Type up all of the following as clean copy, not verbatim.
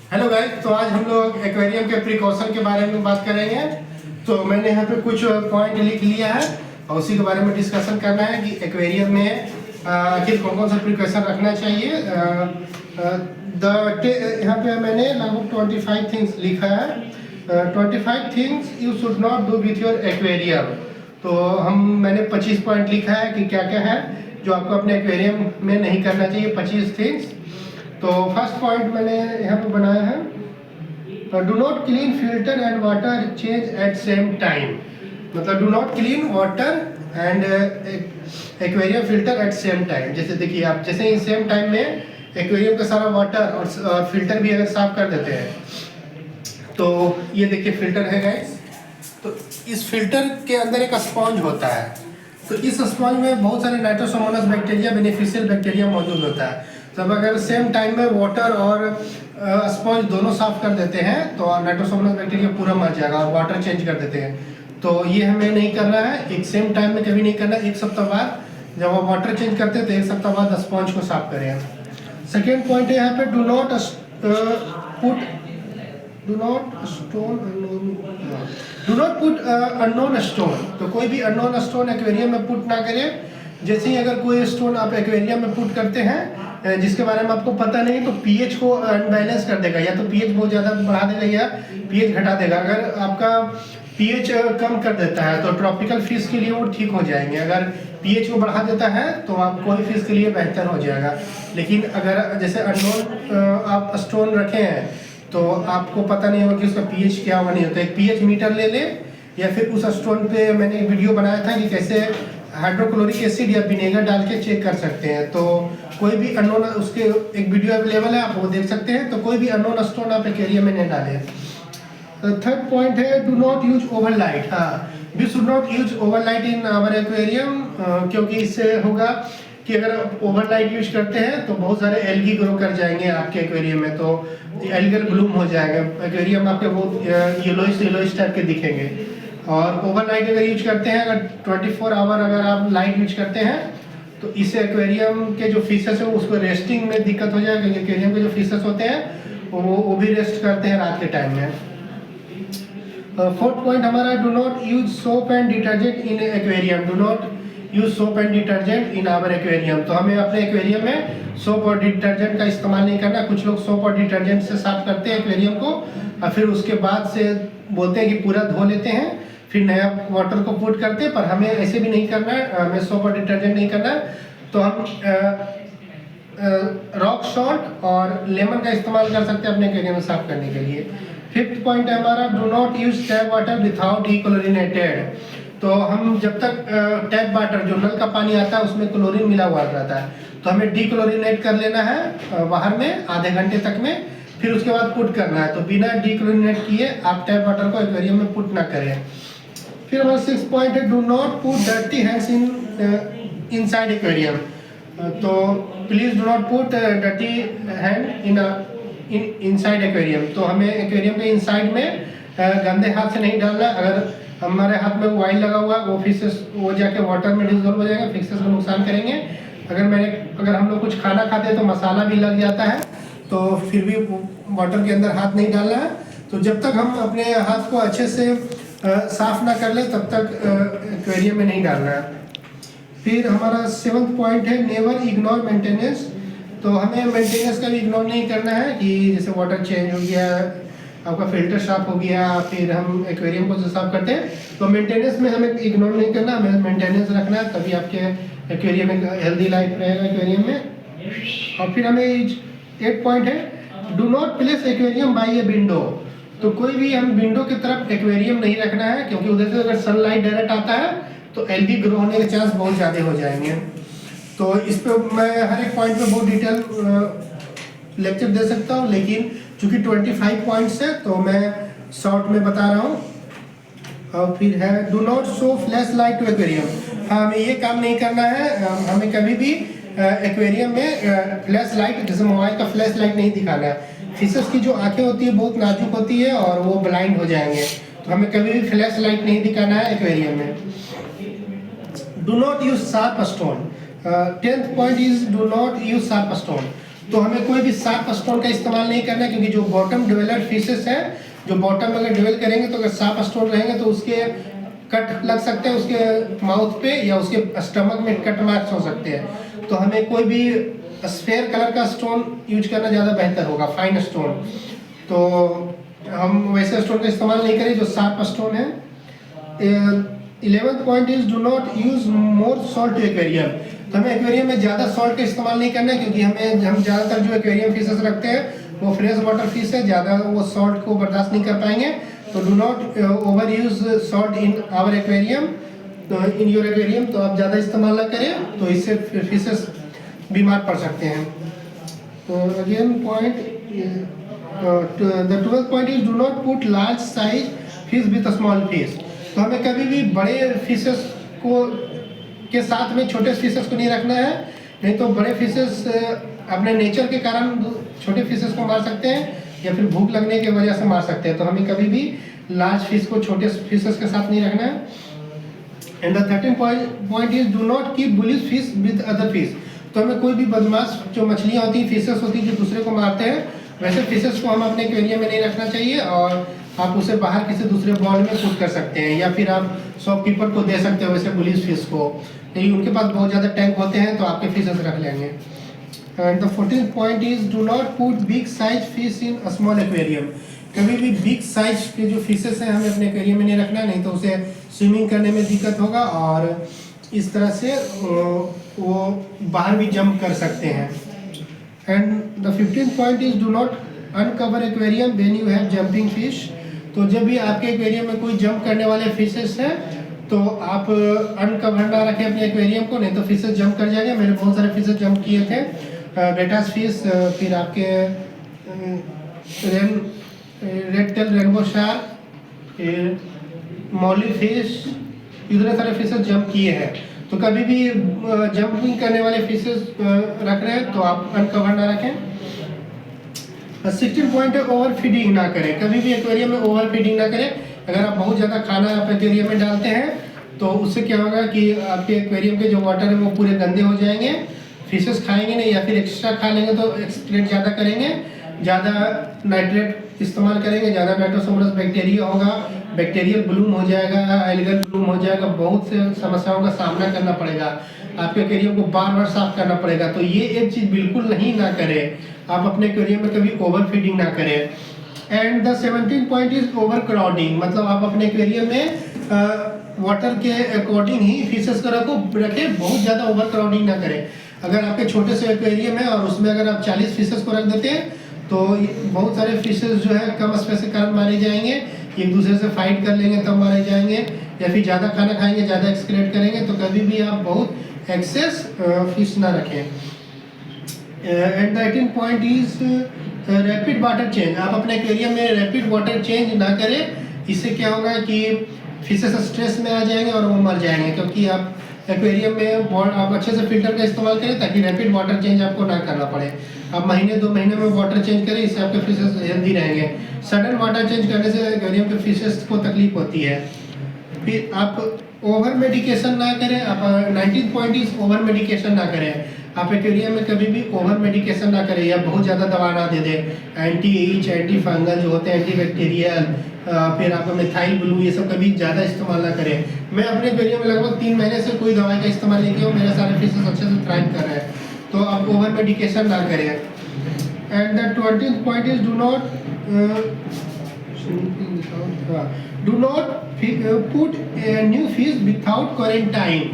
Hello guys, तो आज हम लोग एक्वेरियम के प्रिकॉशन के बारे में बात करेंगे। तो मैंने यहाँ पे कुछ पॉइंट लिख लिया है और उसी के बारे में डिस्कशन करना है कि एक्वेरियम में आखिर कौन कौन सा प्रिकॉशन रखना चाहिए। यहाँ पे मैंने लगभग 25 थिंग्स लिखा है। 25 things you should not do with your aquarium. तो मैंने 25 पॉइंट लिखा है कि क्या क्या है जो आपको अपने एक्वेरियम में नहीं करना चाहिए, 25 थिंग्स। तो फर्स्ट पॉइंट मैंने यहाँ पे बनाया है, do not clean filter and water change at same time. मतलब do not clean water and aquarium filter at same time. जैसे देखिए आप, जैसे ही सेम टाइम में एक्वेरियम का सारा वाटर और फिल्टर भी अगर साफ कर देते हैं, तो ये देखिए फिल्टर है गाइस। तो इस फिल्टर के अंदर एक स्पॉन्ज होता है। तो इस स्पॉन्ज में बहुत सारे नाइट्रोसोमोनास बैक्टीरिया, बेनिफिशियल बैक्टीरिया मौजूद होता है। तब अगर सेम टाइम में वाटर और स्पॉन्ज दोनों साफ कर देते हैं तो नाइट्रोसोमोनास बैक्टीरिया पूरा मर जाएगा और वाटर चेंज कर देते हैं। तो ये हमें नहीं करना है, एक सेम टाइम में कभी नहीं करना। एक सप्ताह बाद जब आप वाटर चेंज करते हैं तो एक सप्ताह बाद स्पॉन्ज को साफ करें। सेकेंड पॉइंट है यहाँ पे, do not put unknown stone. तो कोई भी अननोन स्टोन एक्वेरियम में पुट ना करें। जैसे ही अगर कोई स्टोन आप एक्वेरियम में पुट करते हैं जिसके बारे में आपको पता नहीं, तो पीएच को अनबैलेंस कर देगा, या तो पीएच बहुत ज़्यादा बढ़ा देगा या पीएच घटा देगा। अगर आपका पीएच कम कर देता है तो ट्रॉपिकल फिश के लिए वो ठीक हो जाएंगे। अगर पीएच को बढ़ा देता है तो आप कोई फिश के लिए बेहतर हो जाएगा। लेकिन अगर जैसे अननोन आप स्टोन रखे हैं तो आपको पता नहीं होगा कि उसका पीएच क्या होगा, नहीं होता। एक पीएच मीटर ले ले, या फिर उस स्टोन पे मैंने एक वीडियो बनाया था कि कैसे हाइड्रोक्लोरिक एसिड या विनेगर डाल के चेक कर सकते हैं। तो कोई भी अननोन, उसके एक वीडियो अवेलेबल है, आप वो देख सकते हैं। तो कोई भी अननोन स्टोन आप एक्वेरियम में नहीं डालें। थर्ड पॉइंट है, डू नॉट यूज ओवरलाइट। हाँ, we should not use overlight in our aquarium, क्योंकि इससे होगा कि अगर आप ओवरलाइट यूज करते हैं तो बहुत सारे एल्गी ग्रो कर जाएंगे आपके एक्वेरियम में, तो एल्गल ब्लूम हो जाएगा। एक्वेरियम आपके बहुत येलोइश टाइप के दिखेंगे। और ओवरलाइट अगर यूज करते हैं, अगर 24 आवर अगर आप लाइट यूज करते हैं तो इससे एक्वेरियम के जो फिशेस है उसको रेस्टिंग में दिक्कत हो जाएगा। एक्वेरियम के जो फिशेस होते हैं वो भी रेस्ट करते हैं रात के टाइम में। फोर्थ पॉइंट हमारा, do not use soap and detergent in aquarium. Do not use soap and detergent in our aquarium. तो हमें अपने एक्वेरियम में सोप और डिटर्जेंट का इस्तेमाल नहीं करना। कुछ लोग सोप और डिटर्जेंट से साफ करते हैं एक्वेरियम को और फिर उसके बाद से बोलते हैं कि पूरा धो लेते हैं, फिर नया वाटर को पुट करते हैं। पर हमें ऐसे भी नहीं करना है, हमें सोप और डिटर्जेंट नहीं करना है। तो हम रॉक सॉल्ट और लेमन का इस्तेमाल कर सकते हैं अपने एक्वेरियम में साफ करने के लिए। फिफ्थ पॉइंट है हमारा, do not use tap water without dechlorinated. तो हम जब तक टैप वाटर जो नल का पानी आता है उसमें क्लोरीन मिला हुआ रहता है, तो हमें डीक्लोरिनेट कर लेना है बाहर में आधे घंटे तक में, फिर उसके बाद पुट करना है। तो बिना डीक्लोरिनेट किए आप टैप वाटर को एक्वेरियम में पुट ना करें। फिर हमारा 6 पॉइंट है, do not put dirty hands inside aquarium. तो please do not put dirty hand inside aquarium. तो हमें एक्वेरियम के इनसाइड में गंदे हाथ से नहीं डालना। अगर हमारे हाथ में ऑयल लगा हुआ वो फिशेस वो जाके वाटर में डिसॉल्व हो जाएगा, फिशेस को नुकसान करेंगे। अगर हम लोग कुछ खाना खाते हैं तो मसाला भी लग जाता है, तो फिर भी वाटर के अंदर हाथ नहीं डालना है। तो जब तक हम अपने हाथ को अच्छे से साफ ना कर ले तब तक एक्वेरियम में नहीं डालना है। फिर हमारा 7th पॉइंट है, नेवर इग्नोर मेंटेनेंस। तो हमें मेंटेनेंस का भी इग्नोर नहीं करना है कि जैसे वाटर चेंज हो गया, आपका फिल्टर साफ हो गया, फिर हम एक्वेरियम को जो साफ करते हैं तो मेंटेनेंस में हमें इग्नोर नहीं करना, हमें मेंटेनेंस रखना है, तभी आपके एक्वेरियम में हेल्दी लाइफ रहेगा एक्वेरियम में। और फिर हमें 8 पॉइंट है, do not place aquarium by a window. तो कोई भी हम विंडो की तरफ एक्वेरियम नहीं रखना है, क्योंकि उधर से अगर सनलाइट डायरेक्ट आता है तो एल्गी ग्रो होने के चांस बहुत ज़्यादा हो जाएंगे। तो इस पे मैं हर एक पॉइंट पे बहुत डिटेल लेक्चर दे सकता हूँ, लेकिन चूंकि 25 पॉइंट्स है तो मैं शॉर्ट में बता रहा हूँ। और फिर है, do not show flash light to aquarium. हाँ, हमें ये काम नहीं करना है, हमें कभी भी एक्वेरियम में फ्लैश लाइट, जैसे मोबाइल का फ्लैश लाइट नहीं दिखाना है। फिशेस की जो आंखें होती है बहुत नाजुक होती है और वो ब्लाइंड हो जाएंगे, तो हमें कभी भी फ्लैश लाइट नहीं दिखाना है एक्वेरियम में। Do not use sharp stone. 10th point is, do not use sharp stone. तो हमें कोई भी शार्प स्टोन का इस्तेमाल नहीं करना है, क्योंकि जो बॉटम डेवलप्ड फिशेस हैं, जो बॉटम में अगर डेवलप करेंगे तो अगर शार्प स्टोन रहेंगे तो उसके कट लग सकते हैं उसके माउथ पे, या उसके स्टमक में कट मार्क्स हो सकते हैं। तो हमें कोई भी स्फेयर कलर का स्टोन यूज करना ज़्यादा बेहतर होगा, फाइन स्टोन। तो हम वैसे स्टोन का इस्तेमाल नहीं करें जो शार्प स्टोन है। 11th point is do not use more salt to aquarium. तो हमें एक्वेरियम में ज़्यादा सॉल्ट का इस्तेमाल नहीं करना है, क्योंकि हम ज़्यादातर जो एक्वेरियम फिशेस रखते हैं वो फ्रेश वाटर फिश है, ज़्यादा वो सॉल्ट को बर्दाश्त नहीं कर पाएंगे। तो do not overuse salt in our aquarium, in your aquarium. तो आप ज़्यादा इस्तेमाल ना करें, तो इससे फिशेस बीमार पड़ सकते हैं। तो again point the 12th point is do not put large size fish with small fish. तो हमें कभी भी बड़े फिशेस को के साथ में छोटे फिशेस को नहीं रखना है, नहीं तो बड़े फिशेस अपने नेचर के कारण छोटे फिशेस को मार सकते हैं, या फिर भूख लगने की वजह से मार सकते हैं। तो हमें कभी भी लार्ज फिश को छोटे फिशेस के साथ नहीं रखना है। And the 13th point is do not keep bullish fish with other fish. तो हमें कोई भी बदमाश जो मछलियाँ होती हैं, फिशेस होती हैं जो दूसरे को मारते हैं, वैसे फिशेस को हम अपने एक्वेरियम में नहीं रखना चाहिए, और आप उसे बाहर किसी दूसरे बॉल में पुट कर सकते हैं, या फिर आप शॉपकीपर को दे सकते हो वैसे बुलिश फिश को। यदि उनके पास बहुत ज़्यादा टैंक होते हैं तो आपके फिशेस रख लेंगे। And the 14th point is do not put big size fish in a small aquarium. कभी भी बिग साइज के जो फिशेस हैं हमें अपने एक्वेरियम में नहीं रखना, नहीं तो उसे स्विमिंग करने में दिक्कत होगा, और इस तरह से वो बाहर भी जंप कर सकते हैं। And the 15th point is do not uncover aquarium when you have jumping fish. तो जब भी आपके एक्वेरियम में कोई जंप करने वाले फिशेस हैं तो आप अनकवर ना रखें अपने एक्वेरियम को, नहीं तो फिशेस जंप कर जाएंगे। मेरे बहुत सारे फिशेस जंप किए थे, बेटास फिश, फिर आपके रेड टेल रेनबो शार्क, फिर मौली फिश, इतने सारे फिशेस जंप किए हैं। तो कभी भी जंपिंग करने वाले फिशेस रख रहे हैं तो आप अनकवर ना रखें। 16 पॉइंट है ओवर फीडिंग ना करें। कभी भी एक्वेरियम में ओवर फीडिंग ना करें। अगर आप बहुत ज़्यादा खाना आप एक्वेरियम में डालते हैं तो उससे क्या होगा कि आपके एक्वेरियम के जो वाटर है वो पूरे गंदे हो जाएंगे, फिशेस खाएंगे नहीं, या फिर एक्स्ट्रा खा लेंगे तो एक्सक्रीट ज़्यादा करेंगे, ज़्यादा नाइट्रेट इस्तेमाल करेंगे, ज़्यादा नाइट्रोसोमोनास बैक्टीरिया होगा, बैक्टीरियल ब्लूम हो जाएगा, एल्गल ब्लूम हो जाएगा, बहुत से समस्याओं का सामना करना पड़ेगा, आपके एक्वेरियम को बार बार साफ करना पड़ेगा। तो ये एक चीज़ बिल्कुल नहीं ना करें, आप अपने एक्वेरियम में कभी ओवर फीडिंग ना करें। And the 17th point is over crowding. मतलब आप अपने एक्वेरियम में वाटर के अकॉर्डिंग ही फिशेस को रखें, बहुत ज़्यादा ओवर क्राउडिंग ना करें। अगर आपके छोटे से एक्वेरियम है और उसमें अगर आप 40 फिशेस को रख देते हैं तो बहुत सारे फिशेस जो है कम स्पेस के कारण मारे जाएंगे, एक दूसरे से फाइट कर लेंगे तब मारे जाएंगे, या फिर ज़्यादा खाना खाएंगे, ज़्यादा एक्सक्रीट करेंगे। तो कभी भी आप बहुत एक्सेस फिश ना रखें। And the 18th point is rapid water change. आप अपने एक्वेरियम में रैपिड वाटर चेंज ना करें, इससे क्या होगा कि फिशेस स्ट्रेस में आ जाएंगे और वो मर जाएंगे। क्योंकि आप एक्वेरियम में आप अच्छे से फिल्टर का इस्तेमाल करें ताकि रैपिड वाटर चेंज आपको ना करना पड़े। आप महीने 2 महीने में वाटर चेंज करें, इससे आपके फिशेस हेल्दी रहेंगे। सडन वाटर चेंज करने से एक्वेरियम के फिशेस को तकलीफ होती है। फिर आप ओवर मेडिकेशन ना करें। आप 19th point is over medication ना करें। आप एक्वेरियम में कभी भी ओवर मेडिकेशन ना करें या बहुत ज़्यादा दवा ना दे दें। एंटी ईच, एंटी फंगल जो होते हैं, एंटी बैक्टीरियल, फिर आपको मिथाइल ब्लू, ये सब कभी ज़्यादा इस्तेमाल ना करें। मैं अपने एक्वेरियम में लगभग 3 महीने से कोई दवाई का इस्तेमाल नहीं किया हूँ, मेरे सारे फिशेस अच्छे से थ्राइव कर रहे हैं। तो आप ओवर मेडिकेशन ना करें। And the 20th point is do not put new fish without quarantine.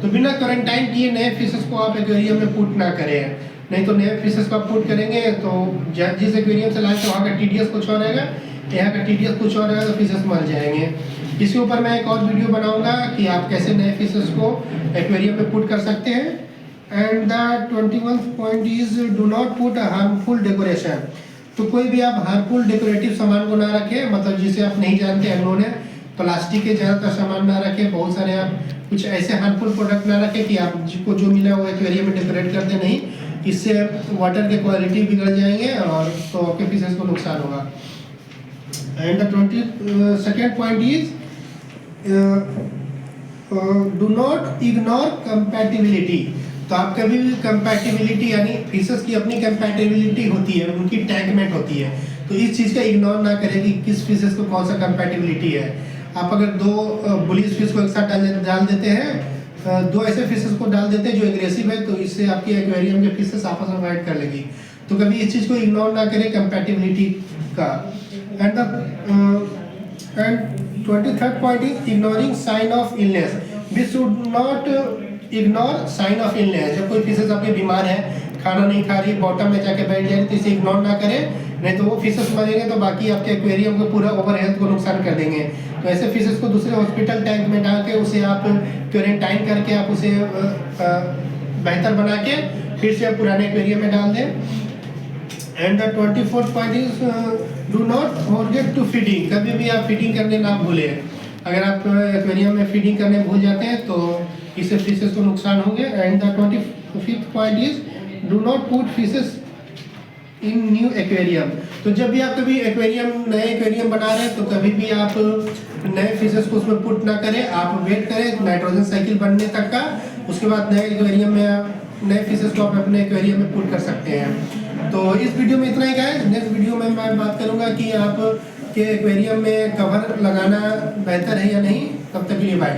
तो बिना क्वारंटाइन किए नए फिशेस को आप एक्वेरियम में पुट ना करें, नहीं तो नए फिशेस को आप पुट करेंगे तो जिस एक्वेरियम से लाए थे वहाँ का टीडीएस कुछ और रहेगा, यहाँ का टीडीएस कुछ और रहेगा, तो फिशेस मर जाएंगे। इसके ऊपर मैं एक और वीडियो बनाऊंगा कि आप कैसे नए फिशेस को एक्वेरियम में पुट कर सकते हैं। And the 21st point is do not put harmful decoration. तो कोई भी आप हार्मफुल डेकोरेटिव सामान को ना रखें, मतलब जिसे आप नहीं जानते, अननोन है। प्लास्टिक के ज़्यादातर सामान ना रखें, बहुत सारे आप कुछ ऐसे हार्मफुल प्रोडक्ट ना रखें कि आप जिसको जो मिला वो एक्वेरियम में डेकोरेट करते नहीं, इससे वाटर के क्वालिटी बिगड़ जाएंगे और तो आपके फिशेस को नुकसान होगा। And the 22nd point is do not ignore compatibility. तो आप कभी भी कंपैटिबिलिटी यानी फिशेस की अपनी कंपैटिबिलिटी होती है, उनकी टैगमेट होती है, तो इस चीज़ का इग्नोर ना करें कि किस फिशेस को कौन सा कंपैटिबिलिटी है। आप अगर दो बुलिश फिश को एक साथ डाल देते हैं, दो ऐसे फिशेस को डाल देते हैं जो एग्रेसिव है, तो इससे आपकी एक्वेरियम के फिशेस आपस में फाइट कर लेगी। तो कभी इस चीज़ को इग्नोर ना करें कंपैटिबिलिटी का। And 23rd point is ignoring sign of illness. We should not ignore sign of illness. जब कोई फिशेस आपके बीमार है, खाना नहीं खा रही, बॉटम में जाके बैठ जा रही, तो इसे इग्नोर ना करें, नहीं तो वो फिशेस मरेंगे तो बाकी आपके एक्वेरियम को पूरा ओवर हेल्थ को नुकसान कर देंगे। तो ऐसे फिशेस को दूसरे हॉस्पिटल टैंक में डाल के उसे आप क्वारंटाइन करके आप उसे बेहतर बना के फिर से आप पुराने एक्वेरियम में डाल दें। And the 24th point is do not forget to feeding. कभी भी आप फीडिंग करने ना भूलें। अगर आप एक्वेरियम में फीडिंग करने भूल जाते हैं तो इससे फिशेस को नुकसान होंगे। And the 25th point is do not put fishes in new aquarium. तो जब भी आप कभी नए एक्वेरियम बना रहे हैं तो कभी भी आप नए फिशेस को उसमें पुट ना करें। आप वेट करें नाइट्रोजन साइकिल बनने तक का, उसके बाद नए एक्वेरियम में नए फिशेस को आप अपने एक्वेरियम में पुट कर सकते हैं। तो इस वीडियो में इतना ही गाइस। नेक्स्ट वीडियो में मैं बात करूंगा कि आप के एक्वेरियम में कवर लगाना बेहतर है या नहीं। तब तक के लिए बाय।